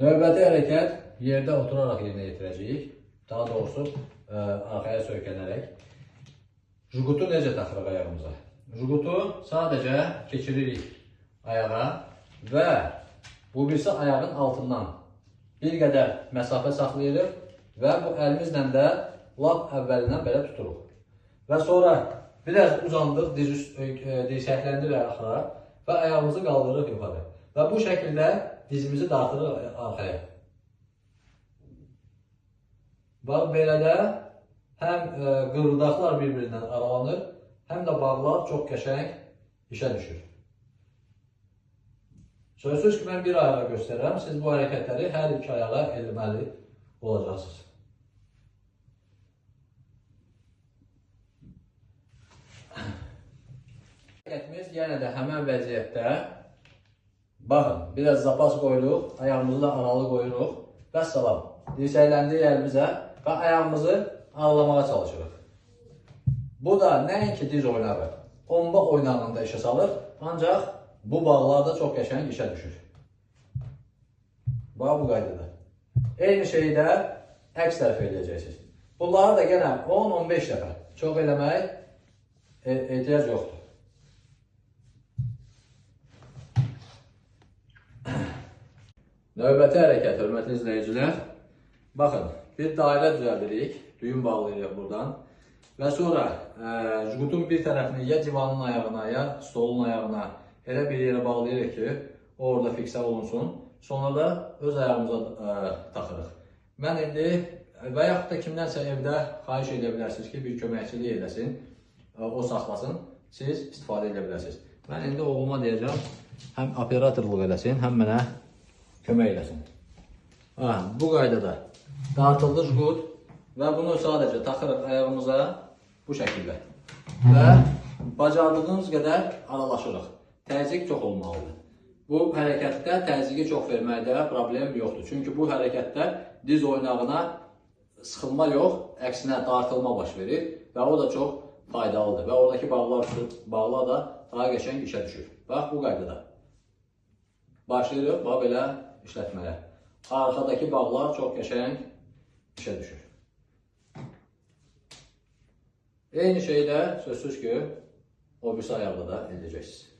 Növbəti hərəkət yerdə oturaraq yerinə yetirəcəyik. Daha doğrusu arxaya söykənərək. Jugutu necə taxırıq ayağımıza? Jugutu sadəcə keçiririk ayağa və bu birisi ayağın altından bir qədər məsafə saxlayırıq və bu əlimizlə də lap əvvəlindən belə tuturuq. Və sonra biraz uzandıq, dirsəkləndiririk axıra və ayağımızı qaldırırıq yuxarı. Və bu şəkildə dizimizi dartırıq arxaya. Bax, belə də həm qırıldaqlar bir-birindən aralanır, həm də bağlar çox qəşəng işə düşür. Sözsüz ki, mən bir ayağa göstərirəm, siz bu hərəkətləri hər iki ayağa eləməli olacaqsınız. Hərəkətimiz yenə də həmən vəziyyətdə, baxın, biraz zapas qoyuruq, ayağımızı da aralı qoyuruq və salam. Dirsəkləndirik əlimizə və ayağımızı aralamağa çalışırıq. Bu da nəinki diz oynağı, omba oynağında işə salır, ancaq bu bağlar da çox qəşəng işə düşür. Bax, bu qaydada. Eyni şeyi də əks tərəfə edəcəksiniz. Bunları da yenə 10-15 dəfə çox eləmək ehtiyac yoxdur. Növbəti hərəkət, hörmətli izləyicilər. Baxın, bir dairə düzəldirik, düyün bağlayırıq buradan və sonra jugutun bir tərəfini ya divanın ayağına, ya stolun ayağına elə bir yerə bağlayırıq ki, orada fiksə olunsun. Sonra da öz ayağımıza taxırıq. Mən indi və yaxud da kimdənsə evdə xahiş edə bilərsiniz ki, bir köməkçilik eləsin, o saxlasın, siz istifadə edə bilərsiniz. Mən indi oğluma deyəcəm, həm operatorluq eləsin, həm mənə kömək eləsin. Bu qaydada dartıldı jugut və bunu sadəcə taxırıq ayağımıza bu şəkildə və bacardığımız qədər aralaşırıq. Təzyiq çox olmalıdır. Bu hərəkətdə təzyiqi çox verməkdə problem yoxdur. Çünki bu hərəkətdə diz oynağına sıxılma yox, əksinə dartılma baş verir və o da çox faydalıdır və oradakı bağlar da daha qəşəng işə düşür. Bax, bu qaydada. Başlayırıq, bax, belə işlətməyə. Arxadakı bağlar çox qəşəng işə düşür. Eyni şeyi də sözsüz ki, o birisi ayaqda da edəcəksiniz.